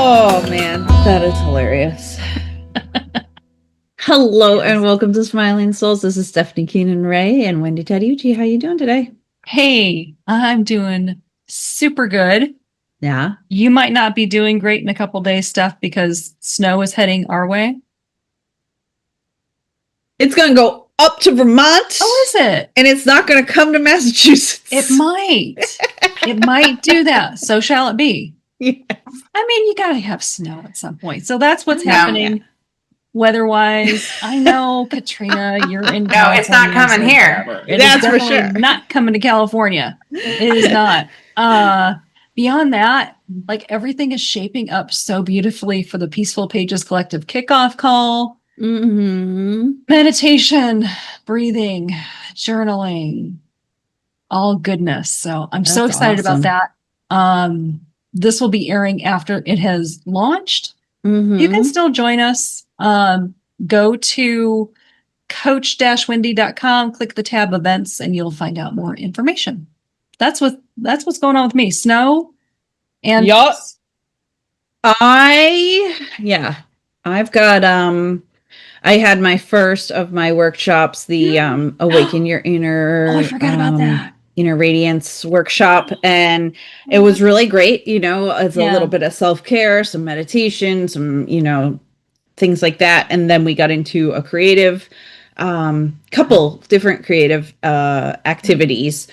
Oh, man, that is hilarious. Hello and welcome to Smiling Souls. This is Stephanie Keenan Ray and Wendy Taddeucci. How you doing today? Hey, I'm doing super good. Yeah. You might not be doing great in a couple days, Steph, because snow is heading our way. It's going to go up to Vermont. Oh, is it? And it's not going to come to Massachusetts. It might. It might do that. So shall it be. Yes. I mean, you got to have snow at some point. So that's what's happening weather-wise. I know, Katrina, you're in No, it's not coming here. That's for sure. Not coming to California. It is not. Beyond that, like everything is shaping up so beautifully for the Peaceful Pages Collective kickoff call. Mm-hmm. Meditation, breathing, journaling, all goodness. So I'm so excited about that. This will be airing after it has launched. Mm-hmm. You can still join us. Go to coach-wendy.com, click the tab events, and you'll find out more information. That's what's going on with me. Snow and I've got I had my first of my workshops, the Awaken Your Inner I forgot about that. Inner Radiance workshop, and it was really great. You know, it's a little bit of self-care, some meditation, some, things like that. And then we got into a creative couple different creative activities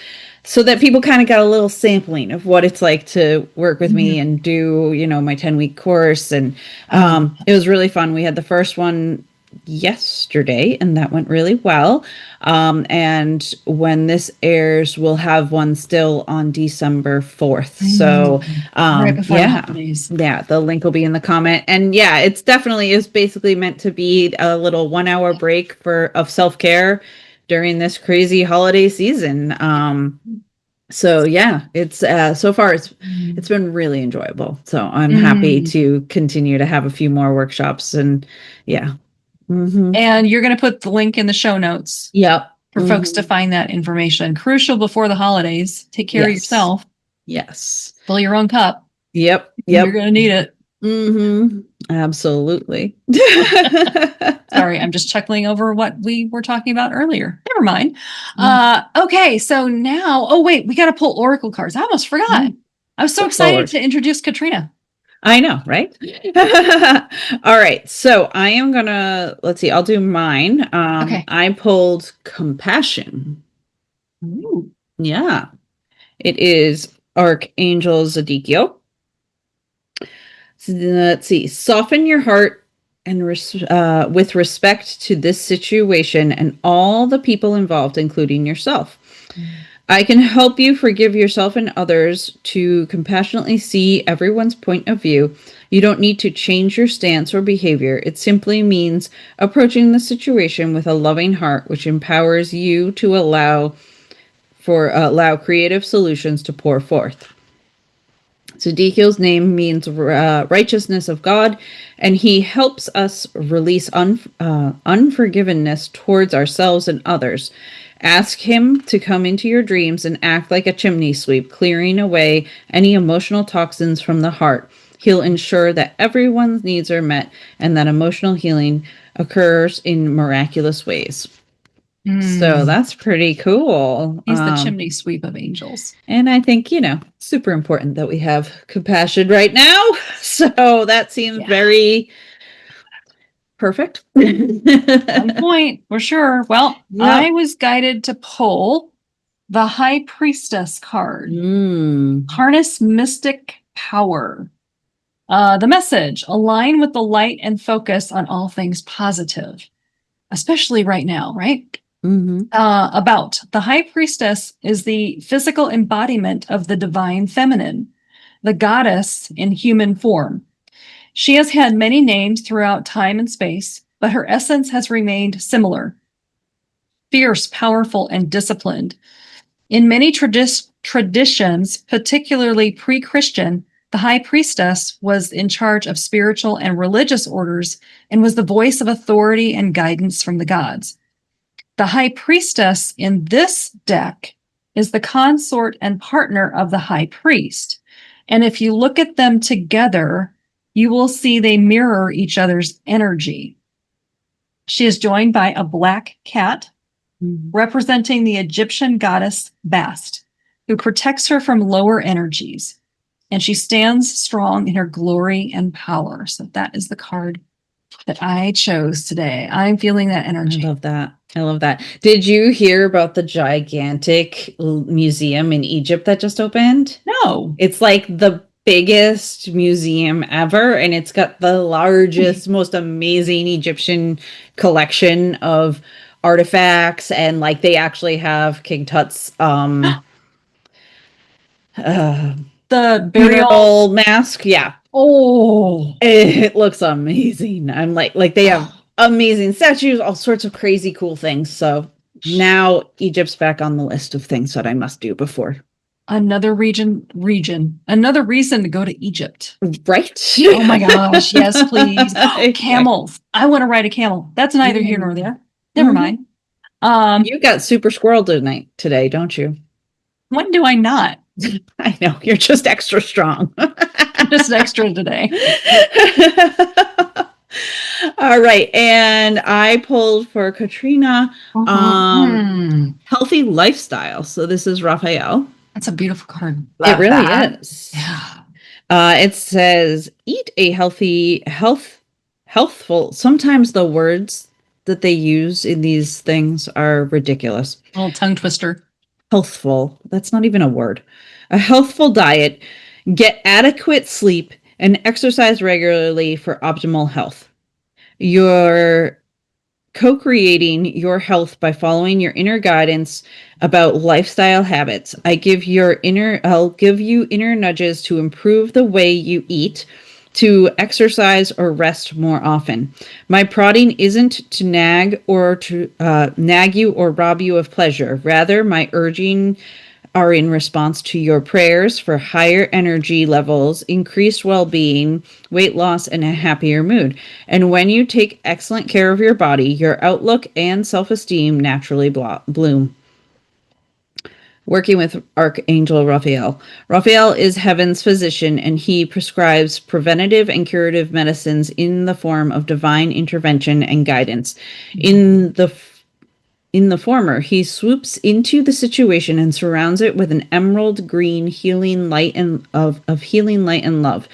so that people kind of got a little sampling of what it's like to work with me and do, my 10-week course. And it was really fun. We had the first one yesterday and that went really well. And when this airs, we'll have one still on December 4th. So right before the holidays. Yeah, the link will be in the comment. And yeah, it's definitely is basically meant to be a little 1 hour break of self-care during this crazy holiday season. So yeah, it's so far it's been really enjoyable. So I'm happy to continue to have a few more workshops and yeah. Mm-hmm. And you're going to put the link in the show notes. Yep. For folks to find that information. Crucial before the holidays. Take care of yourself. Yes. Fill your own cup. Yep. You're going to need it. Mm-hmm. Absolutely. Sorry, I'm just chuckling over what we were talking about earlier. Never mind. Okay, so now, we got to pull Oracle cards. I almost forgot. I was so excited to introduce Katrina. I know, right? All right. So I am going to, let's see, I'll do mine. Okay. I pulled compassion. Ooh. Yeah. It is Archangel Zadkiel. So let's see. Soften your heart and with respect to this situation and all the people involved, including yourself. I can help you forgive yourself and others to compassionately see everyone's point of view. You don't need to change your stance or behavior. It simply means approaching the situation with a loving heart, which empowers you to allow creative solutions to pour forth. Zadkiel's name means righteousness of God, and he helps us release unforgiveness towards ourselves and others. Ask him to come into your dreams and act like a chimney sweep, clearing away any emotional toxins from the heart. He'll ensure that everyone's needs are met and that emotional healing occurs in miraculous ways. So that's pretty cool. He's the chimney sweep of angels. And I think, super important that we have compassion right now. So that seems very perfect. On point, for sure. Well, I was guided to pull the High Priestess card. Harness mystic power. The message, align with the light and focus on all things positive, especially right now, right? About the High Priestess is the physical embodiment of the divine feminine, the goddess in human form. She has had many names throughout time and space, but her essence has remained similar. Fierce, powerful, and disciplined. In many traditions, particularly pre-Christian, the High Priestess was in charge of spiritual and religious orders and was the voice of authority and guidance from the gods. The High Priestess in this deck is the consort and partner of the High Priest. And if you look at them together, you will see they mirror each other's energy. She is joined by a black cat representing the Egyptian goddess Bast, who protects her from lower energies. And she stands strong in her glory and power. So that is the card that I chose today. I'm feeling that energy. I love that. I love that. Did you hear about the gigantic museum in Egypt that just opened? No. It's like the biggest museum ever, and it's got the largest, most amazing Egyptian collection of artifacts, and like they actually have King Tut's the burial mask. Yeah. Oh, it looks amazing. I'm like they have amazing statues, all sorts of crazy cool things. So now Egypt's back on the list of things that I must do before. Another another reason to go to Egypt. Right? Oh my gosh. Yes, please. Camels. I want to ride a camel. That's neither here nor there. Never mind. You got super squirrel today, don't you? When do I not? I know. You're just extra strong. Just extra today. All right. And I pulled for Katrina healthy lifestyle. So this is Raphael. That's a beautiful card. It really is. Yeah. It says, eat a healthful. Sometimes the words that they use in these things are ridiculous. A little tongue twister. Healthful. That's not even a word. A healthful diet, get adequate sleep, and exercise regularly for optimal health. You're co-creating your health by following your inner guidance about lifestyle habits. I'll give you inner nudges to improve the way you eat, to exercise or rest more often. My prodding isn't to nag you or rob you of pleasure. Rather, my urging are in response to your prayers for higher energy levels, increased well-being, weight loss, and a happier mood. And when you take excellent care of your body, your outlook and self-esteem naturally bloom. Working with Archangel Raphael. Raphael is heaven's physician, and he prescribes preventative and curative medicines in the form of divine intervention and guidance. In the former, he swoops into the situation and surrounds it with an emerald green healing light and of healing light and love.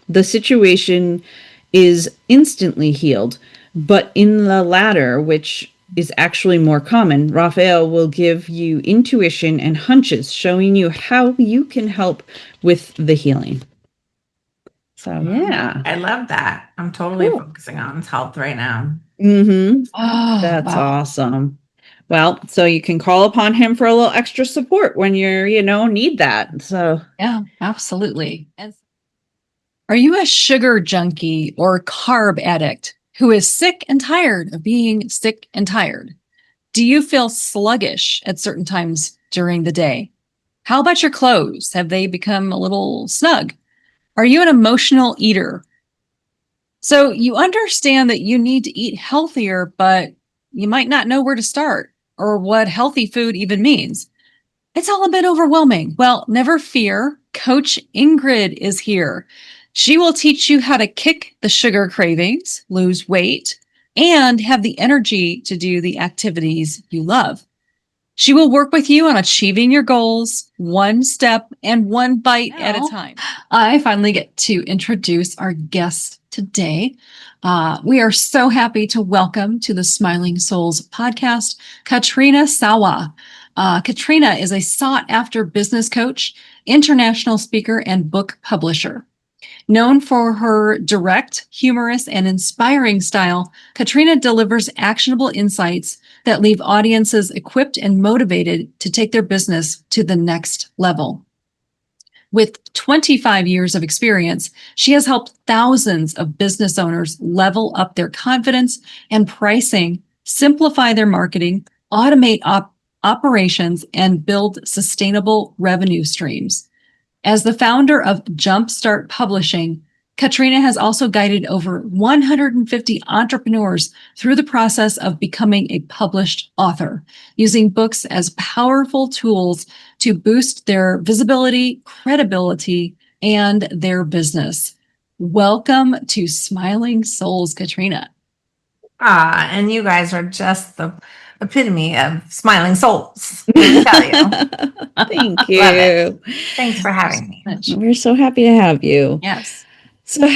The situation is instantly healed, but in the latter, which is actually more common, Raphael will give you intuition and hunches, showing you how you can help with the healing. So yeah, I love that. I'm totally focusing on health right now. Oh, that's awesome. Well, so you can call upon him for a little extra support when you're, need that. So yeah, absolutely. Are you a sugar junkie or carb addict who is sick and tired of being sick and tired? Do you feel sluggish at certain times during the day? How about your clothes? Have they become a little snug? Are you an emotional eater? So you understand that you need to eat healthier, but you might not know where to start or what healthy food even means. It's all a bit overwhelming. Well, never fear. Coach Ingrid is here. She will teach you how to kick the sugar cravings, lose weight, and have the energy to do the activities you love. She will work with you on achieving your goals, one step and one bite at a time. I finally get to introduce our guest today. We are so happy to welcome to the Smiling Souls podcast, Katrina Sawa. Katrina is a sought-after business coach, international speaker, and book publisher. Known for her direct, humorous, and inspiring style, Katrina delivers actionable insights that leave audiences equipped and motivated to take their business to the next level. With 25 years of experience, she has helped thousands of business owners level up their confidence and pricing, simplify their marketing, automate operations, and build sustainable revenue streams. As the founder of Jumpstart Publishing, Katrina has also guided over 150 entrepreneurs through the process of becoming a published author, using books as powerful tools to boost their visibility, credibility, and their business. welcome to Smiling Souls, Katrina. And you guys are just the epitome of smiling souls. Let me tell you. Thank Love you. it. Thanks for having me. We're so happy to have you. Yes. So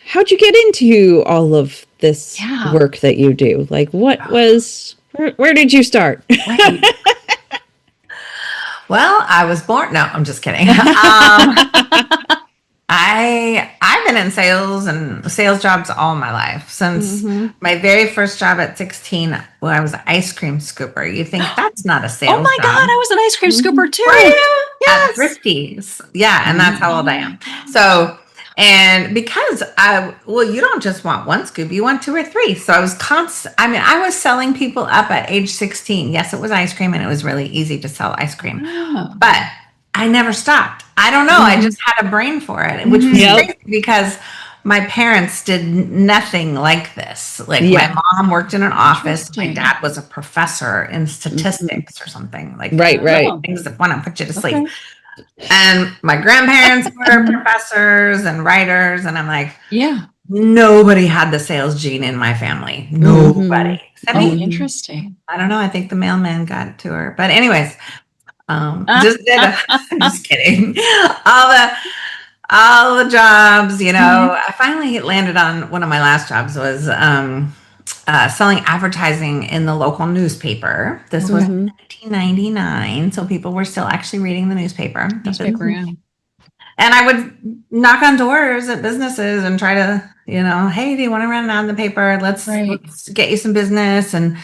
how'd you get into all of this work that you do? Like, where did you start? Right. Well, I was born. No, I'm just kidding. I've been in sales and sales jobs all my life since my very first job at 16. Well, I was an ice cream scooper. You think that's not a sales job? Oh my God, I was an ice cream scooper too. Yes. At Thrifties. Yeah, and that's how old I am. So, and because you don't just want one scoop, you want two or three. So I was I was selling people up at age 16. Yes, it was ice cream and it was really easy to sell ice cream. Oh. But I never stopped. I don't know. I just had a brain for it, which was crazy because my parents did nothing like this. Like my mom worked in an office. My dad was a professor in statistics or something like right. Things that want to put you to sleep. And my grandparents were professors and writers. And I'm like, nobody had the sales gene in my family. Nobody. Interesting. I don't know. I think the mailman got it to her. But anyways, just kidding. All the jobs, I finally landed on one of my last jobs was selling advertising in the local newspaper. This was 1999, so people were still actually reading the newspaper. And I would knock on doors at businesses and try to, hey, do you want to run an ad in the paper? Let's get you some business. And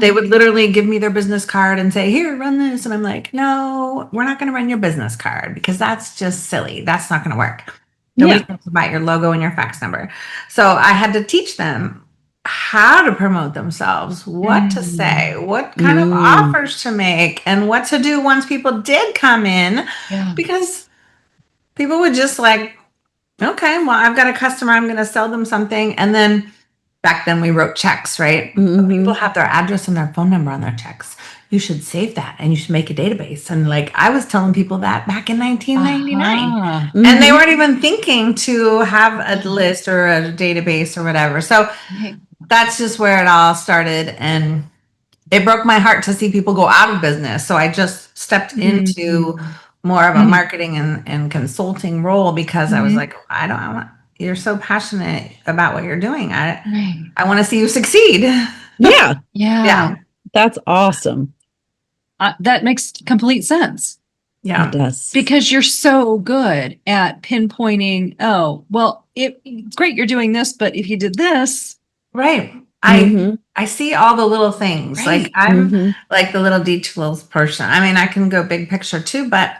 they would literally give me their business card and say, here, run this. And I'm like, no, we're not going to run your business card because that's just silly. That's not going to work. Nobody cares about your logo and your fax number. So I had to teach them how to promote themselves, what to say, what kind of offers to make, and what to do once people did come in. Because people would just like, okay, well, I've got a customer, I'm going to sell them something. And then back then we wrote checks, right? People have their address and their phone number on their checks. You should save that and you should make a database. And like, I was telling people that back in 1999 and they weren't even thinking to have a list or a database or whatever. So that's just where it all started. And it broke my heart to see people go out of business. So I just stepped into more of a marketing and consulting role because I was like, you're so passionate about what you're doing. I want to see you succeed. Yeah. That's awesome. That makes complete sense. Yeah, it does. Because you're so good at pinpointing, it's great you're doing this, but if you did this. Right. I see all the little things. Like I'm like the little details person. I mean, I can go big picture too, but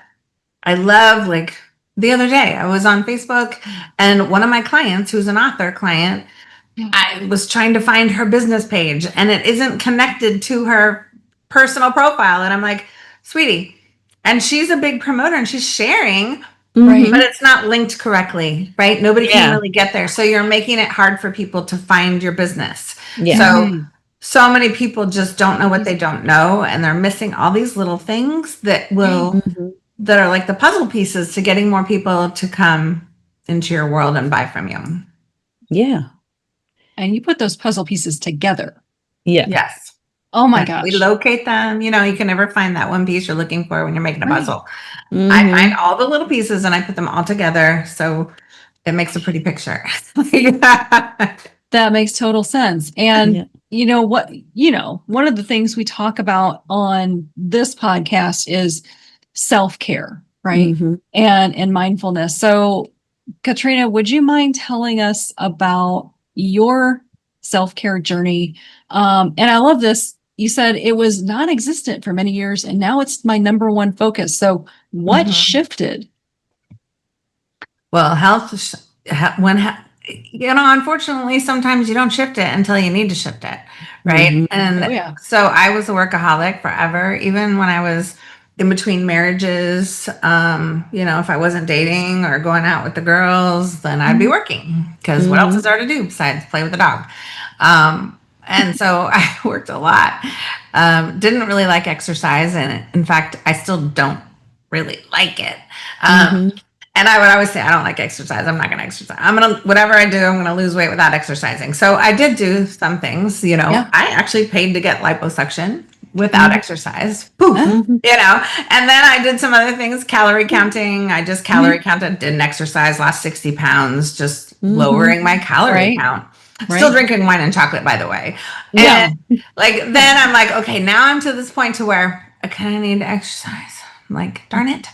I love, like, the other day I was on Facebook and one of my clients, who's an author client, I was trying to find her business page and it isn't connected to her personal profile. And I'm like, sweetie, and she's a big promoter and she's sharing, but it's not linked correctly, right? Nobody can really get there. So you're making it hard for people to find your business. So many people just don't know what they don't know. And they're missing all these little things that that are like the puzzle pieces to getting more people to come into your world and buy from you. Yeah. And you put those puzzle pieces together. Yeah. Yes. Oh my gosh. We locate them. You can never find that one piece you're looking for when you're making a puzzle. I find all the little pieces and I put them all together. So it makes a pretty picture. That makes total sense. And one of the things we talk about on this podcast is self-care, right? And mindfulness. So Katrina, would you mind telling us about your self-care journey? And I love this. You said it was non-existent for many years and now it's my number one focus. So what shifted? Well, unfortunately, sometimes you don't shift it until you need to shift it, right? And so I was a workaholic forever, even when I was in between marriages. If I wasn't dating or going out with the girls, then I'd be working because what else is there to do besides play with the dog? And so I worked a lot. Didn't really like exercise, and in fact, I still don't really like it. And I would always say, I don't like exercise. I'm not going to exercise. Whatever I do, I'm going to lose weight without exercising. So I did do some things, you know, I actually paid to get liposuction without exercise. Poof, you know, and then I did some other things, calorie counting. I just calorie counted, didn't exercise, lost 60 pounds, just lowering my calorie count. Still drinking wine and chocolate, by the way. And like, then I'm like, okay, now I'm to this point to where I kind of need to exercise. I'm like, darn it.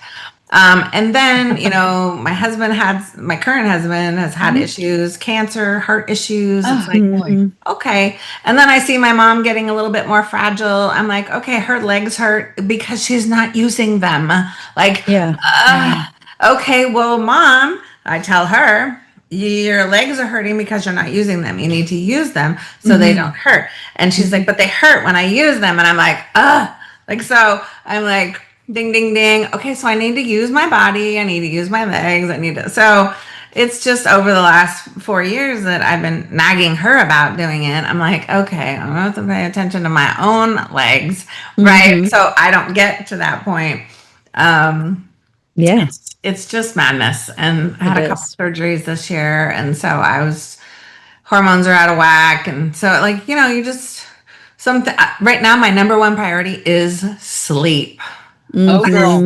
And then, you know, my current husband has had issues, cancer, heart issues. It's like, okay. And then I see my mom getting a little bit more fragile. I'm like, okay, her legs hurt because she's not using them. Like, okay, well, Mom, I tell her, your legs are hurting because you're not using them. You need to use them so they don't hurt. And she's like, but they hurt when I use them. And I'm like, like, so I'm like, ding, ding, ding. Okay, so I need to use my body. I need to use my legs. So it's just over the last 4 years that I've been nagging her about doing it. I'm like, okay, I'm going to have to pay attention to my own legs, right? So I don't get to that point. It's just madness. And I had a couple surgeries this year. And so hormones are out of whack. And so, like, you know, right now, my number one priority is sleep. Oh, girl.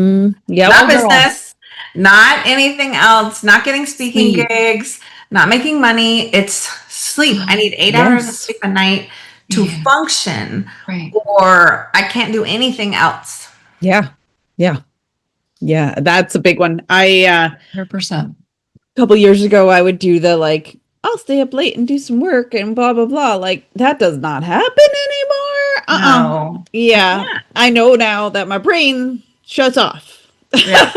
Not business, not anything else, not getting speaking gigs, not making money. It's sleep. I need 8 hours of sleep a night to function, or I can't do anything else. Yeah. That's a big one. 100%. A couple years ago, I would do I'll stay up late and do some work and blah, blah, blah. Like, that does not happen anymore. No. Yeah. I know now that my brain shuts off. Yeah.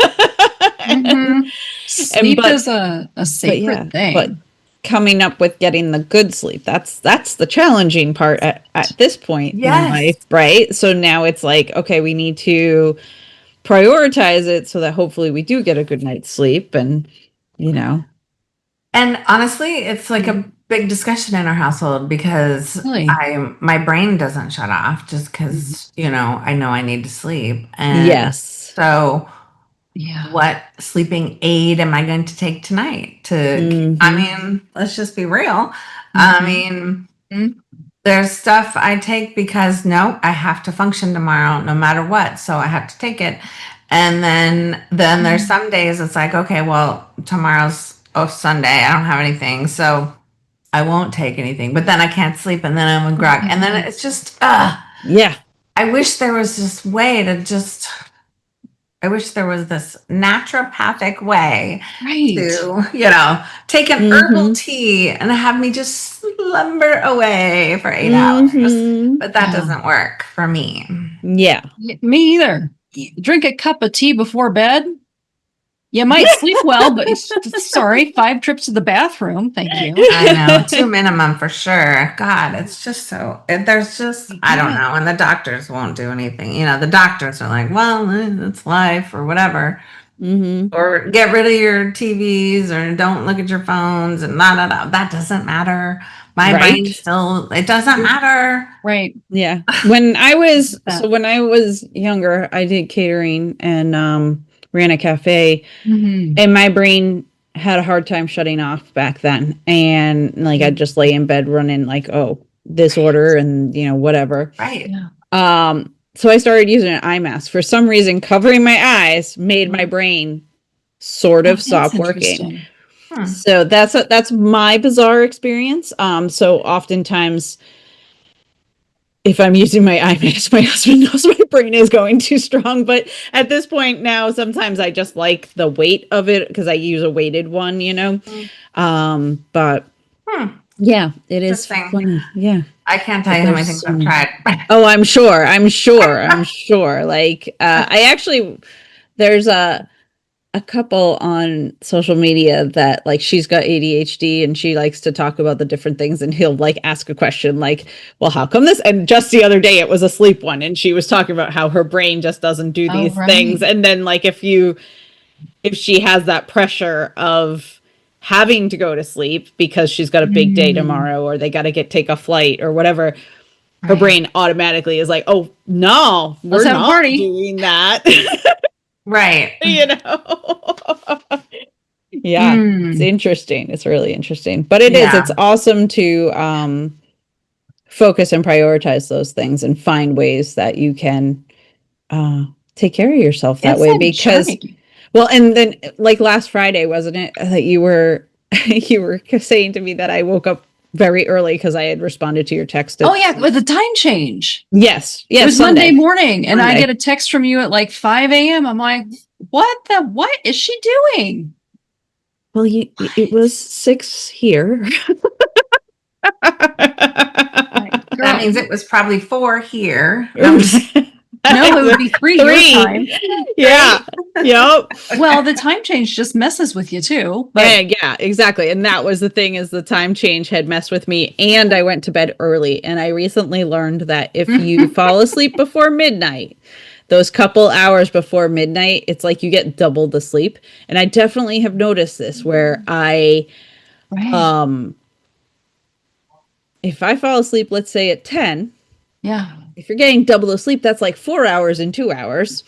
Sleep is a sacred thing. But coming up with getting the good sleep, that's the challenging part at this point in life, right? So now it's like, okay, we need to prioritize it so that hopefully we do get a good night's sleep, and, you know. And honestly, it's like a big discussion in our household because my brain doesn't shut off just because, you know I need to sleep. And so what sleeping aid am I going to take tonight I mean, let's just be real. I mean, there's stuff I take because I have to function tomorrow no matter what. So I have to take it. And then there's some days it's like, okay, well, tomorrow's Sunday, I don't have anything, so I won't take anything. But then I can't sleep, and then I'm a grog, and then it's just I wish there was this way I wish there was this naturopathic way to, take an herbal tea and have me just slumber away for 8 hours. But that doesn't work for me. Yeah. Me either. Drink a cup of tea before bed. You might sleep well, but sorry, 5 trips to the bathroom. Thank you. I know, 2 minimum for sure. God, it's just I don't know. And the doctors won't do anything. The doctors are like, well, it's life or whatever. Or get rid of your TVs or don't look at your phones and that doesn't matter. My brain still, it doesn't matter. Right. Yeah. When I was younger, I did catering and, ran a cafe, and my brain had a hard time shutting off back then. And I'd just lay in bed running this order and, whatever. Right. Yeah. So I started using an eye mask. For some reason, covering my eyes made my brain sort of stop working. So that's my bizarre experience. So oftentimes, if I'm using my eye mask, my husband knows my brain is going too strong. But at this point now, sometimes I just like the weight of it because I use a weighted one, But yeah, it is funny. Yeah. I can't tell you how many things I've tried. Oh, I'm sure. There's a couple on social media that she's got ADHD and she likes to talk about the different things, and he'll ask a question well, how come this? And just the other day it was a sleep one, and she was talking about how her brain just doesn't do these things. And then if she has that pressure of having to go to sleep because she's got a big day tomorrow, or they got to take a flight or whatever, her brain automatically is like, oh no, we're not doing that. Right. Yeah, it's interesting. It's really interesting. But it's awesome to focus and prioritize those things and find ways that you can take care of yourself that way because well, and then like last Friday, wasn't it, that you were saying to me that I woke up very early because I had responded to your text. Oh yeah, with the time change. Yes. It was Monday morning and I get a text from you at like 5 a.m. I'm like, what is she doing? Well, it was 6 here. That means it was probably 4 here. No, it would be 3 your time. Yeah. Yep. Well, the time change just messes with you too. But yeah, exactly. And that was the thing, is the time change had messed with me, and I went to bed early. And I recently learned that if you fall asleep before midnight, those couple hours before midnight, it's like you get double the sleep. And I definitely have noticed this where if I fall asleep, let's say at 10, if you're getting double the sleep, that's like 4 hours and 2 hours.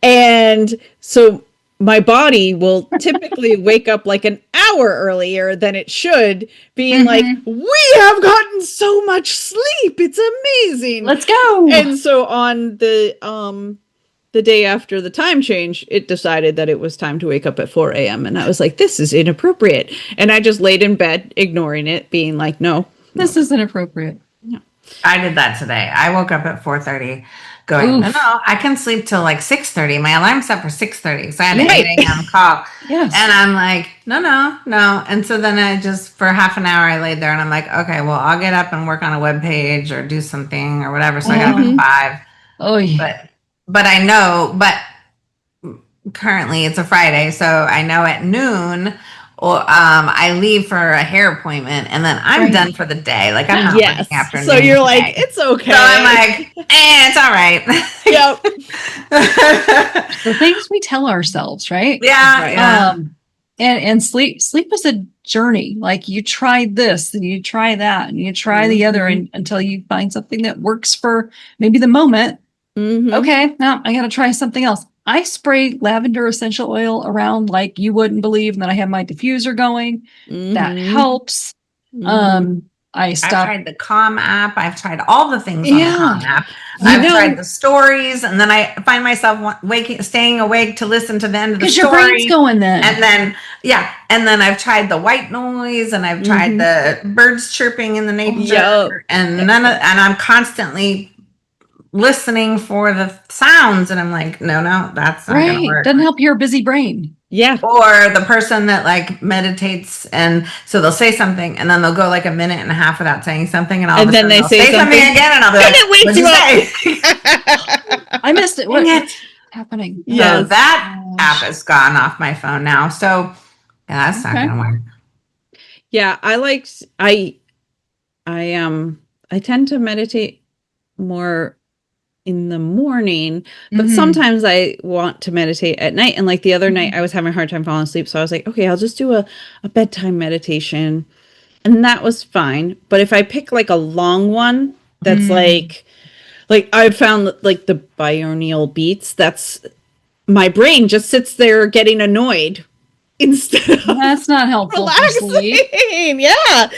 And so my body will typically wake up like an hour earlier than it should, being like, we have gotten so much sleep. It's amazing. Let's go. And so on the day after the time change, it decided that it was time to wake up at 4 a.m. And I was like, this is inappropriate. And I just laid in bed, ignoring it, being like, no. This is inappropriate. No. I did that today. I woke up at 4:30 going, no, I can sleep till like 6:30. My alarm's set for 6:30. So I had an 8 a.m. call. Yes. And I'm like, no. And so then I just, for half an hour, I laid there and I'm like, okay, well, I'll get up and work on a web page or do something or whatever. So I got up at 5. Oh, yeah. But I know, but currently it's a Friday. So I know at noon, or I leave for a hair appointment and then I'm done for the day. Like I'm not working afternoon. So you're like, it's okay. So I'm like, it's all right. Yep. The things we tell ourselves, right? Yeah. And sleep is a journey. Like you try this and you try that and you try the other until you find something that works for maybe the moment. Okay, now I got to try something else. I spray lavender essential oil around like you wouldn't believe. And then I have my diffuser going. That helps. I've tried the Calm app. I've tried all the things on the Calm app. I've tried the stories. And then I find myself staying awake to listen to the end of the story. Because your brain's going then. And then, and then I've tried the white noise and I've tried the birds chirping in the nature. And I'm constantly listening for the sounds and I'm like, no, that's not gonna work. Doesn't help your busy brain. Yeah. Or the person that like meditates and so they'll say something and then they'll go like a minute and a half without saying something and all of a sudden they'll say something again and I'll be like, what'd you say? I missed it. What's happening? So that app is gone off my phone now. So that's not gonna work. Yeah, I tend to meditate more in the morning, but sometimes I want to meditate at night. And like the other night I was having a hard time falling asleep. So I was like, okay, I'll just do a bedtime meditation. And that was fine. But if I pick like a long one, that's like I've found like the binaural beats, that's my brain just sits there getting annoyed instead of that's not helpful for sleep. Yeah.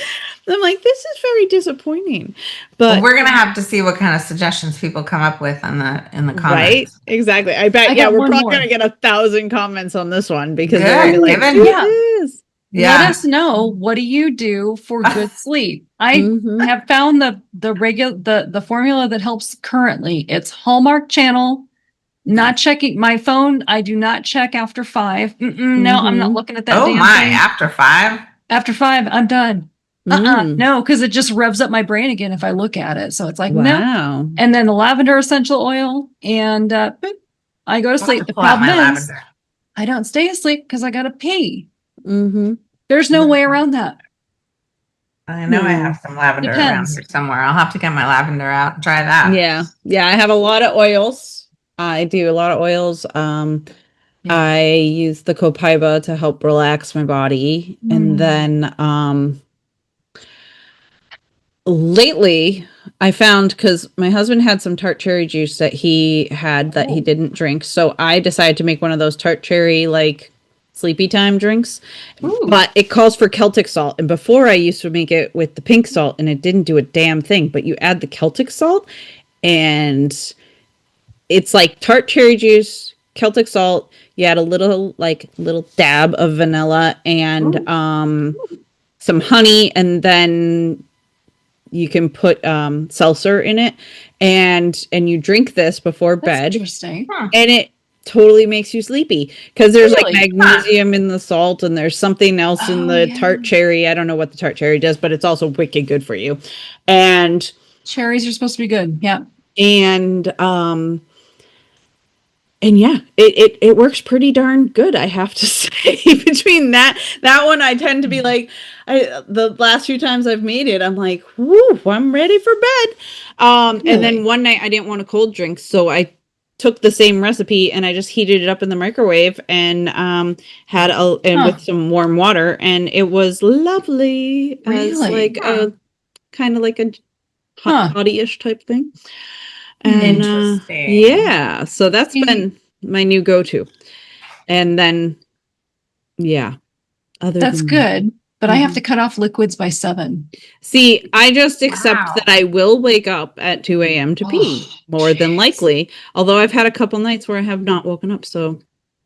I'm like, this is very disappointing. But we're gonna have to see what kind of suggestions people come up with in the comments. Right? Exactly. I bet. We're probably gonna get 1,000 comments on this one because they're like, let us know, what do you do for good sleep? I have found the formula that helps currently. It's Hallmark Channel. Not checking my phone. I do not check after 5. No, I'm not looking at that. Oh my! Thing. After 5. After 5, I'm done. No, because it just revs up my brain again if I look at it. So it's like, no. And then the lavender essential oil, and I go to sleep. The problem is, I don't stay asleep because I got to pee. There's no way around that. I know I have some lavender around here somewhere. I'll have to get my lavender out and try that. Yeah. I have a lot of oils. I do a lot of oils. I use the copaiba to help relax my body, and then lately I found, because my husband had some tart cherry juice that he had that he didn't drink, so I decided to make one of those tart cherry like sleepy time drinks. Ooh. But it calls for Celtic salt. And before I used to make it with the pink salt and it didn't do a damn thing. But you add the Celtic salt and it's like tart cherry juice, Celtic salt. You add a little dab of vanilla and some honey, and then you can put seltzer in it, and you drink this before bed. Interesting. And it totally makes you sleepy because there's Really? like magnesium in the salt, and there's something else in the tart cherry. I don't know what the tart cherry does, but it's also wicked good for you. And cherries are supposed to be good. Yeah. And yeah, it works pretty darn good, I have to say. Between that one, I tend to be like, the last few times I've made it, I'm like, whoo, I'm ready for bed. Really? And then one night I didn't want a cold drink, so I took the same recipe and I just heated it up in the microwave and with some warm water, and it was lovely. Really? As like a kind of like a hot toddy-ish type thing. And Interesting. yeah, so that's been my new go-to. And then That's good, but I have to cut off liquids by 7. See, I just accept that I will wake up at 2 a.m. to pee, more than likely. Although I've had a couple nights where I have not woken up, so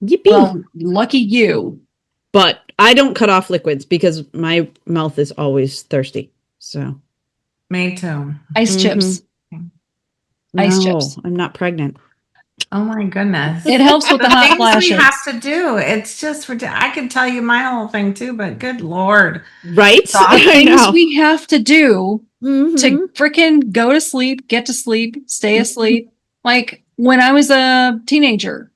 yippee. Well, lucky you. But I don't cut off liquids because my mouth is always thirsty. So Me too. Ice chips. Ice chips. I'm not pregnant. Oh my goodness. It helps with the hot things flashes. we have to do. It's just I could tell you my whole thing too, but good Lord. Right? So the things we have to do to freaking go to sleep, get to sleep, stay asleep. Like when I was a teenager.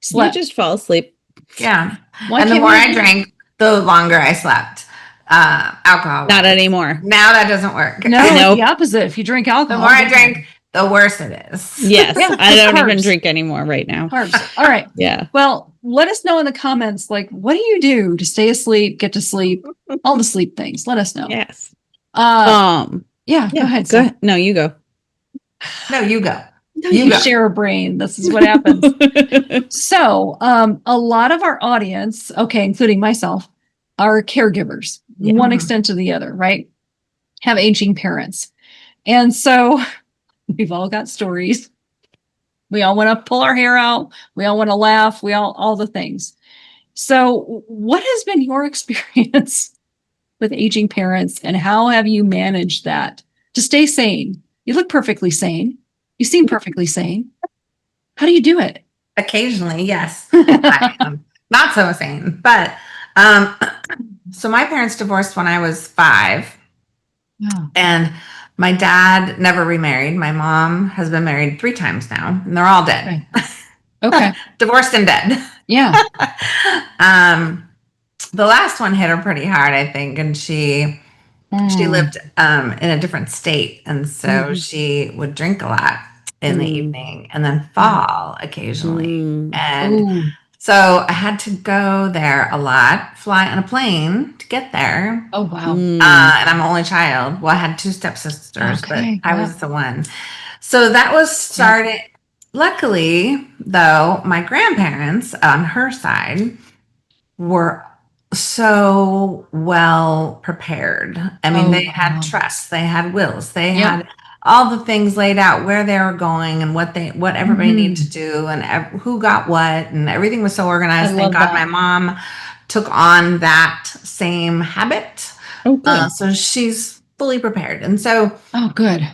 Slept. You just fall asleep. Yeah. And the more I drank, the longer I slept. Alcohol. Not anymore. Now that doesn't work. No, it's the opposite. If you drink alcohol. The more I drink, the worse it is. Yes. I don't even drink anymore right now. Carbs. All right. Yeah. Well, let us know in the comments, like, what do you do to stay asleep, get to sleep, all the sleep things? Let us know. Yes. Yeah. Go ahead. Go ahead. No, you go. No, you go. You share a brain. This is what happens. So, a lot of our audience, including myself, are caregivers, one extent to the other, right? Have aging parents. And so we've all got stories. We all want to pull our hair out. We all want to laugh. All the things. So what has been your experience with aging parents, and how have you managed that to stay sane? You look perfectly sane. You seem perfectly sane. How do you do it? Occasionally, yes. I am not so sane, but so my parents divorced when I was 5. Wow. And my dad never remarried. My mom has been married 3 times now, and they're all dead. Okay. Divorced and dead. Yeah. The last one hit her pretty hard, I think, and she lived in a different state, and so she would drink a lot in the evening and then fall occasionally. And so I had to go there a lot, fly on a plane to get there. Oh, wow. And I'm an only child. Well, I had 2 stepsisters, but I was the one. So that was started. Luckily, though, my grandparents on her side were so well prepared. I mean, they had trusts, they had wills, they had all the things laid out, where they were going and what everybody needed to do, and who got what, and everything was so organized. Thank God my mom took on that same habit. So she's fully prepared. And so, good.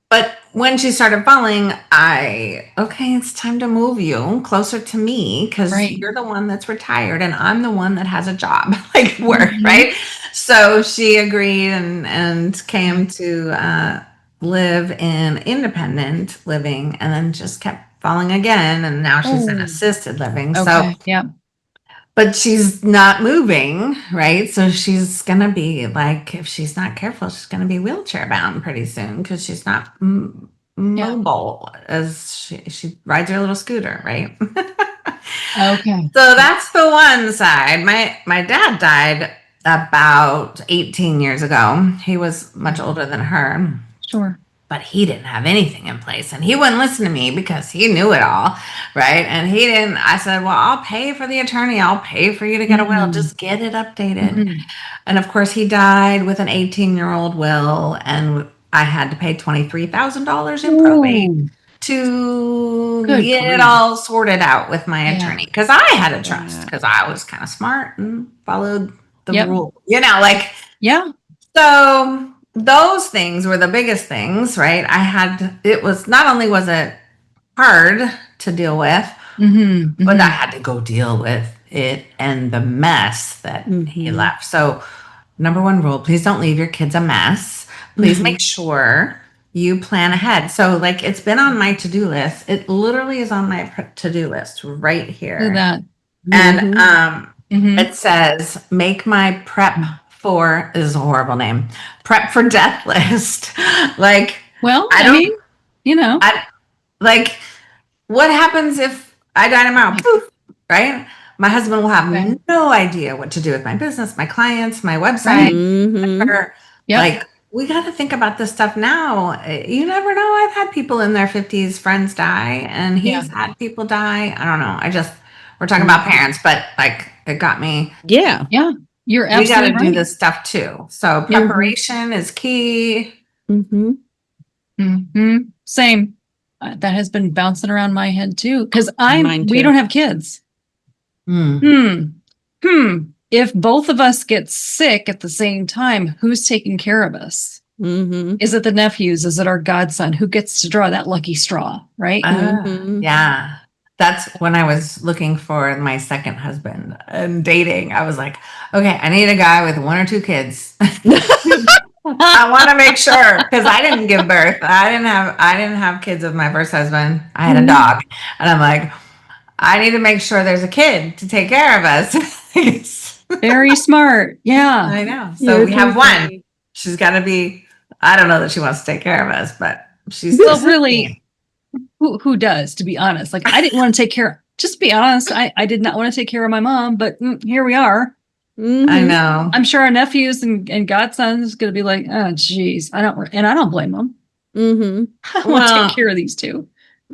But when she started falling, it's time to move you closer to me, because you're the one that's retired and I'm the one that has a job, like work, right? So she agreed and came to live in independent living, and then just kept falling again. And now she's in assisted living. So, but she's not moving, right? So she's going to be like, if she's not careful, she's going to be wheelchair bound pretty soon, because she's not mobile as she rides her little scooter, right? Okay. So that's the one side. My dad died about 18 years ago. He was much older than her. Sure. but he didn't have anything in place, and he wouldn't listen to me because he knew it all, right? And he didn't. I said, well, I'll pay for the attorney. I'll pay for you to get a will. Just get it updated. And of course, he died with an 18-year-old will, and I had to pay $23,000 in probate to get it all sorted out with my attorney, because I had a trust, because I was kind of smart and followed the rule, So those things were the biggest things, right? It was not only was it hard to deal with, but I had to go deal with it and the mess that he left. So number one rule, please don't leave your kids a mess. Please make sure you plan ahead. So like, it's been on my to-do list. It literally is on my to-do list right here. Look at that. And it says, make my prep for, this is a horrible name, prep for death list. Like, well, like, what happens if I die tomorrow? Poof, right? My husband will have no idea what to do with my business, my clients, my website. Like, we got to think about this stuff now. You never know. I've had people in their 50s, friends die, and he's had people die. I don't know. We're talking about parents, but like, it got me. Yeah. You're absolutely We got to right. do this stuff too. So preparation is key. Same. That has been bouncing around my head too. Cause we don't have kids. If both of us get sick at the same time, who's taking care of us? Is it the nephews? Is it our godson? Who gets to draw that lucky straw? Right. Yeah. That's when I was looking for my second husband and dating. I was like, okay, I need a guy with 1 or 2 kids. I want to make sure, because I didn't give birth. I didn't have kids with my first husband. I had a dog, and I'm like, I need to make sure there's a kid to take care of us. Very smart. Yeah, I know. So we have one. She's got to be. I don't know that she wants to take care of us, but she's really. Who does, to be honest? Like, I didn't want to take care. Just to be honest, I did not want to take care of my mom, but here we are. I know. I'm sure our nephews and godsons going to be like, oh, geez, I don't blame them. I want to take care of these two.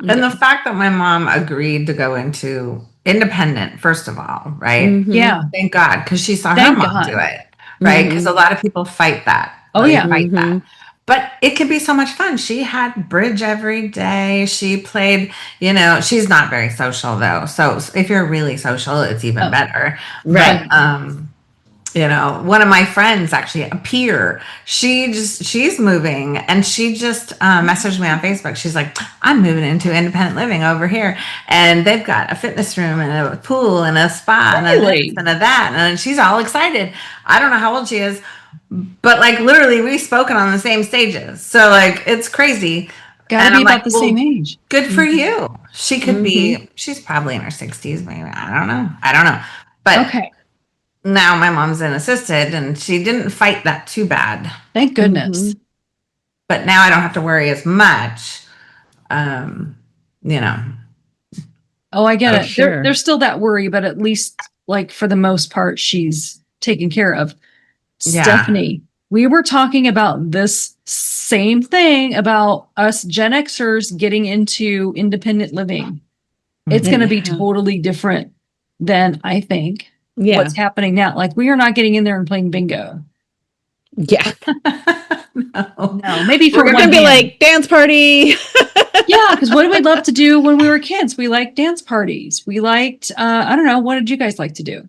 And the fact that my mom agreed to go into independent, first of all, right? Yeah. Thank God, because she saw her mom do it, right? Because a lot of people fight that. Fight that. But it could be so much fun. She had bridge every day. She played, she's not very social though. So if you're really social, it's even better. Right. But, one of my friends, actually a peer, she's moving, and she just messaged me on Facebook. She's like, I'm moving into independent living over here, and they've got a fitness room and a pool and a spa and a this and a that. And she's all excited. I don't know how old she is, but like literally we've spoken on the same stages. So like, it's crazy. Gotta be about the same age. Good for you. She could be, she's probably in her 60s, maybe. I don't know. But now my mom's in assisted, and she didn't fight that too bad. Thank goodness. But now I don't have to worry as much. Oh, I get it. Sure. There's still that worry, but at least, like, for the most part, she's taken care of. Yeah. Stephanie, we were talking about this same thing about us Gen Xers getting into independent living. It's going to be totally different than, I think, what's happening now. Like, we are not getting in there and playing bingo. Yeah. No, maybe for we're going to be like dance party. Yeah, because what did we love to do when we were kids? We liked dance parties. We liked, I don't know, what did you guys like to do?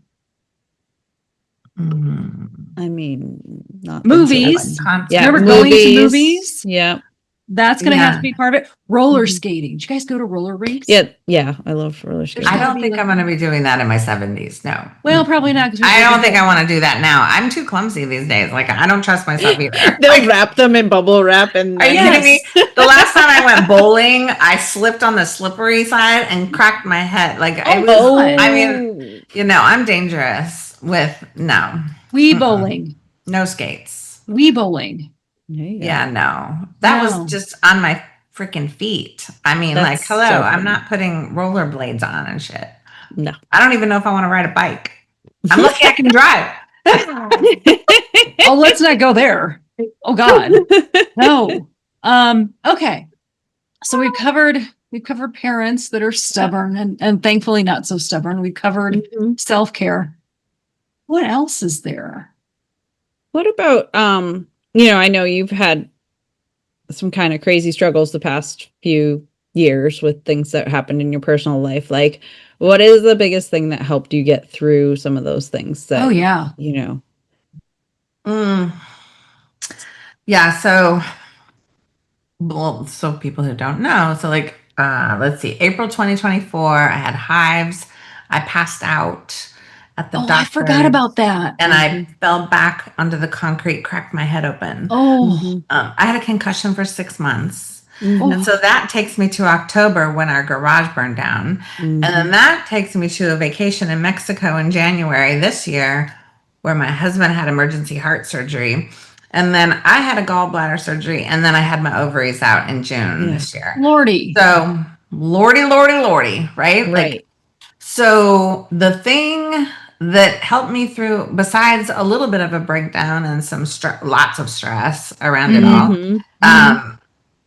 I mean, not movies. Yeah, remember going to movies? Yeah. That's going to have to be part of it. Roller skating. Did you guys go to roller rinks? Yeah. I love roller skating. I don't think I'm going to be doing that in my 70s. No. Well, probably not. I don't think I want to do that now. I'm too clumsy these days. Like, I don't trust myself either. They'll wrap them in bubble wrap. And are you kidding me? The last time I went bowling, I slipped on the slippery side and cracked my head. Like, I mean, I'm dangerous with no. Wii bowling. No skates. Wii bowling. Yeah, no. That was just on my freaking feet. I mean, that's like, hello, so I'm not putting rollerblades on and shit. No. I don't even know if I want to ride a bike. I'm lucky I can drive. Oh, let's not go there. Oh, God. No. Okay. So we've covered parents that are stubborn and thankfully not so stubborn. We've covered self-care. What else is there? What about, I know you've had some kind of crazy struggles the past few years with things that happened in your personal life. Like, what is the biggest thing that helped you get through some of those things that, Yeah. So people who don't know, so like, let's see, April 2024, I had hives. I passed out at the doctor. I forgot about that. And I fell back onto the concrete, cracked my head open. I had a concussion for 6 months. And so that takes me to October when our garage burned down. And then that takes me to a vacation in Mexico in January this year, where my husband had emergency heart surgery. And then I had a gallbladder surgery, and then I had my ovaries out in June this year. Lordy. So, Lordy, right? Like, so the thing that helped me through, besides a little bit of a breakdown and some lots of stress around it all,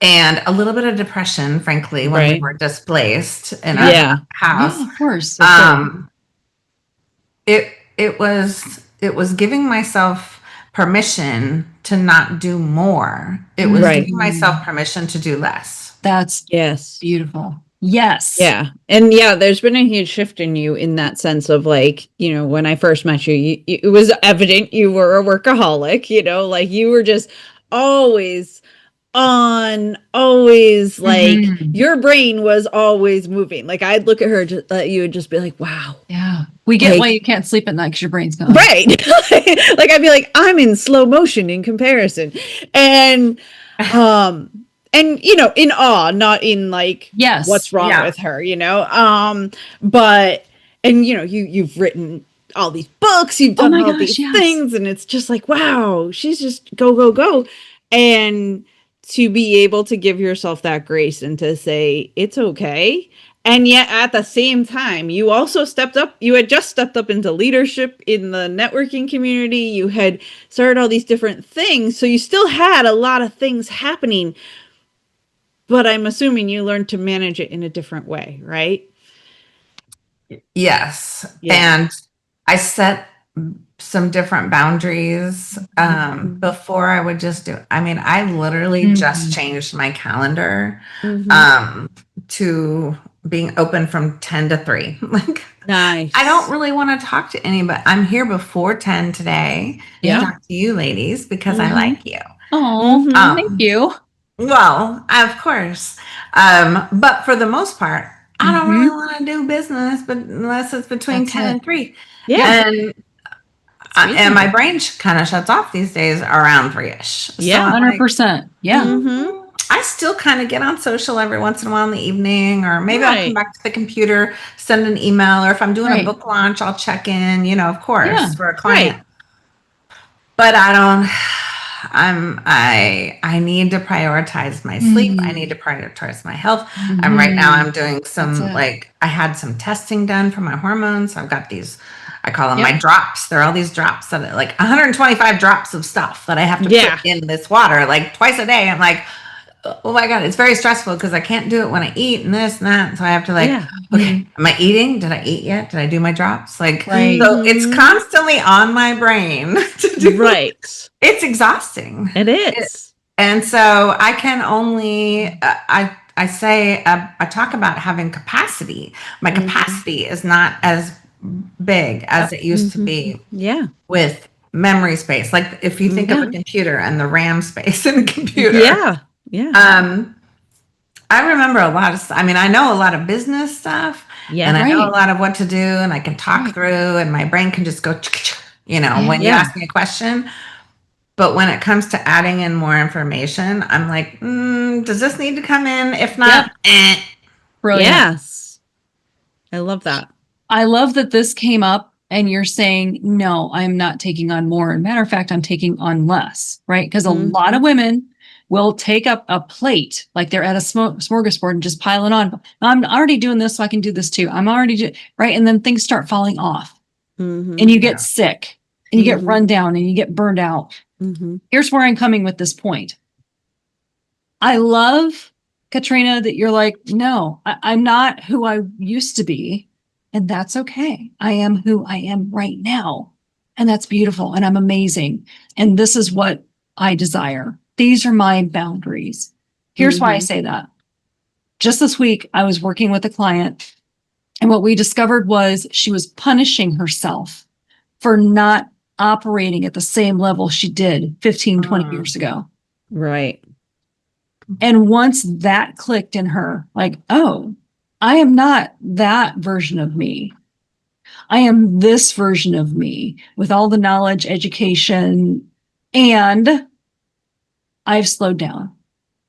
and a little bit of depression, frankly, when we were displaced in our house. Yeah, of course. It was giving myself permission to not do more. It was giving myself permission to do less. That's beautiful. Yes. Yeah. And there's been a huge shift in you in that sense of like, when I first met you, it was evident you were a workaholic, like you were just always on, always like your brain was always moving. Like I'd look at her, you would just be like, wow. Yeah. We get why you can't sleep at night because your brain's gone. Right. Like I'd be like, I'm in slow motion in comparison. And, in awe, not in like, what's wrong with her, but, you've written all these books, you've done all these things, and it's just like, wow, she's just go. And to be able to give yourself that grace and to say, it's okay. And yet at the same time, you also stepped up. You had just stepped up into leadership in the networking community. You had started all these different things. So you still had a lot of things happening. But I'm assuming you learned to manage it in a different way, right? Yes. And I set some different boundaries before I would just do. I mean, I literally just changed my calendar to being open from 10 to 3. Like, nice. I don't really want to talk to anybody. I'm here before 10 today to talk to you ladies because I like you. Oh, thank you. Well, of course. But for the most part, I don't really want to do business, but unless it's between 10 and 3. Yeah. And my brain kind of shuts off these days around 3-ish. Yeah, 100%. Yeah. I still kind of get on social every once in a while in the evening, or maybe I'll come back to the computer, send an email, or if I'm doing a book launch, I'll check in, of course, for a client. But I need to prioritize my sleep. I need to prioritize my health. Right now I'm doing some, I had some testing done for my hormones. I've got these, I call them my drops. There are all these drops that are like 125 drops of stuff that I have to put in this water, like twice a day. I'm like, oh my God, it's very stressful because I can't do it when I eat and this and that. So I have to okay, am I eating? Did I eat yet? Did I do my drops? So it's constantly on my brain to do. It's exhausting. It is. And so I can only, I talk about having capacity. My capacity is not as big as it used to be with memory space. Like if you think of a computer and the RAM space in a computer. I remember a lot of, I know a lot of business stuff and I know a lot of what to do and I can talk through and my brain can just go, when you ask me a question. But when it comes to adding in more information, I'm like, does this need to come in? If not, Brilliant. Yes. I love that. I love that this came up and you're saying, no, I'm not taking on more. Matter of fact, I'm taking on less, right? Because a lot of women will take up a plate, like they're at a smorgasbord and just pile it on. I'm already doing this, so I can do this too. I'm already right. And then things start falling off and you get sick and you get run down and you get burned out. Here's where I'm coming with this point. I love, Katrina, that you're like, no, I'm not who I used to be. And that's okay. I am who I am right now. And that's beautiful. And I'm amazing. And this is what I desire. These are my boundaries. Here's why I say that. Just this week, I was working with a client, and what we discovered was she was punishing herself for not operating at the same level she did 15, 20 years ago. Right. And once that clicked in her, like, oh, I am not that version of me. I am this version of me with all the knowledge, education, and I've slowed down.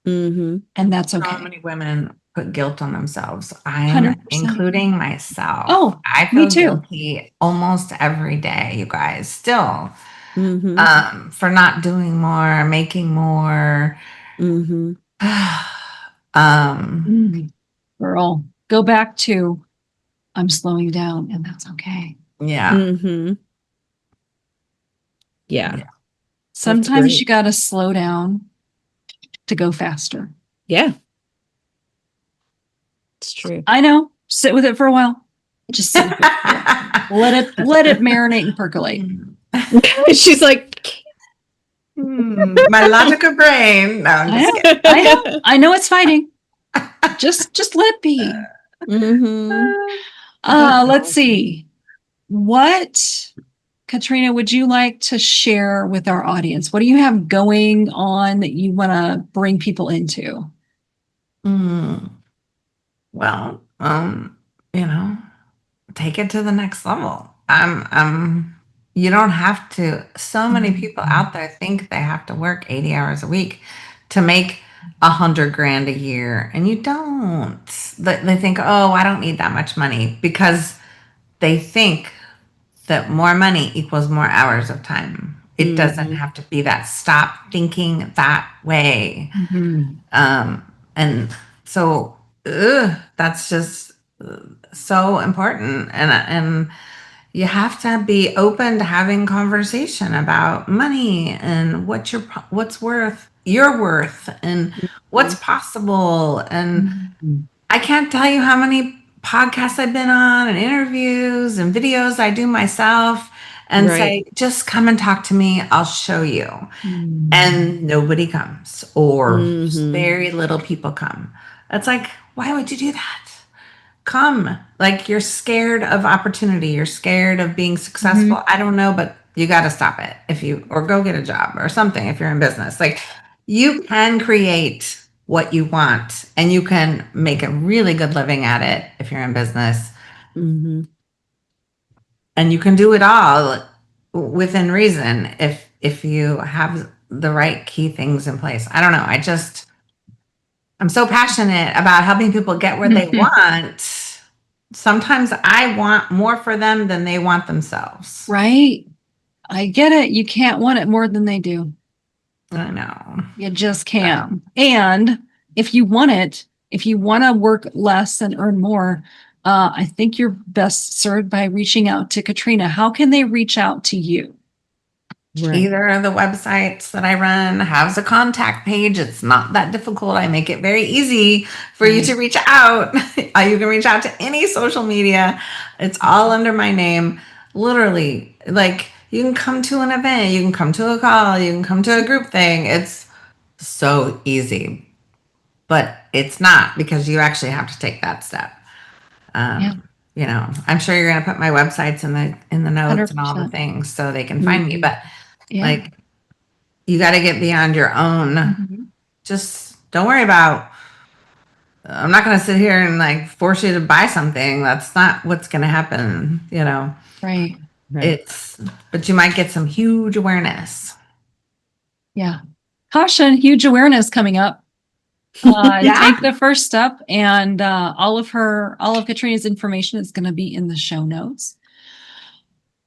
And that's okay. So many women put guilt on themselves. 100%. Including myself. Oh, I feel guilty almost every day, you guys, still, for not doing more, making more. Girl, go back to I'm slowing down, and that's okay. Yeah. Yeah. Sometimes you got to slow down to go faster. Yeah. It's true. I know. Sit with it for a while. Just sit with it. Let it marinate and percolate. She's like, my logical brain. No, I'm just kidding. I know it's fighting. Just let it be. Let's see. What, Katrina, would you like to share with our audience? What do you have going on that you want to bring people into? Well, take it to the next level. You don't have to. So many people out there think they have to work 80 hours a week to make $100,000 a year, and you don't. They think, oh, I don't need that much money, because they think that more money equals more hours of time. It doesn't have to be that. Stop thinking that way. And so that's just so important. And you have to be open to having conversation about money and what's worth your worth and what's possible. And I can't tell you how many podcasts I've been on and interviews and videos I do myself and say, just come and talk to me. I'll show you. And nobody comes, or very little people come. It's like, why would you do that? Come. Like, you're scared of opportunity. You're scared of being successful. I don't know, but you got to stop it or go get a job or something if you're in business. Like, you can create what you want, and you can make a really good living at it if you're in business. And you can do it all within reason if you have the right key things in place. I don't know. I'm so passionate about helping people get where they want. Sometimes I want more for them than they want themselves. Right. I get it. You can't want it more than they do. I know. You just can't. And if you want it, if you want to work less and earn more, I think you're best served by reaching out to Katrina. How can they reach out to you? Either of the websites that I run has a contact page. It's not that difficult. I make it very easy for you to reach out. You can reach out to any social media. It's all under my name. Literally, like, you can come to an event, you can come to a call, you can come to a group thing. It's so easy, but it's not, because you actually have to take that step. I'm sure you're going to put my websites in the notes 100%. And all the things so they can find me, but like, you got to get beyond your own. Just don't worry about, I'm not going to sit here and like force you to buy something. That's not what's going to happen, Right. But you might get some huge awareness. Yeah. Caution, huge awareness coming up. Take the first step, and all of Katrina's information is going to be in the show notes.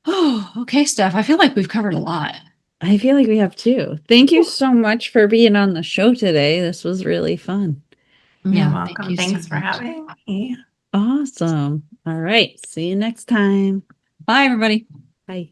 Oh, okay, Steph. I feel like we've covered a lot. I feel like we have too. Thank you so much for being on the show today. This was really fun. You're welcome. Thanks for having me. Awesome. All right. See you next time. Bye, everybody. Bye.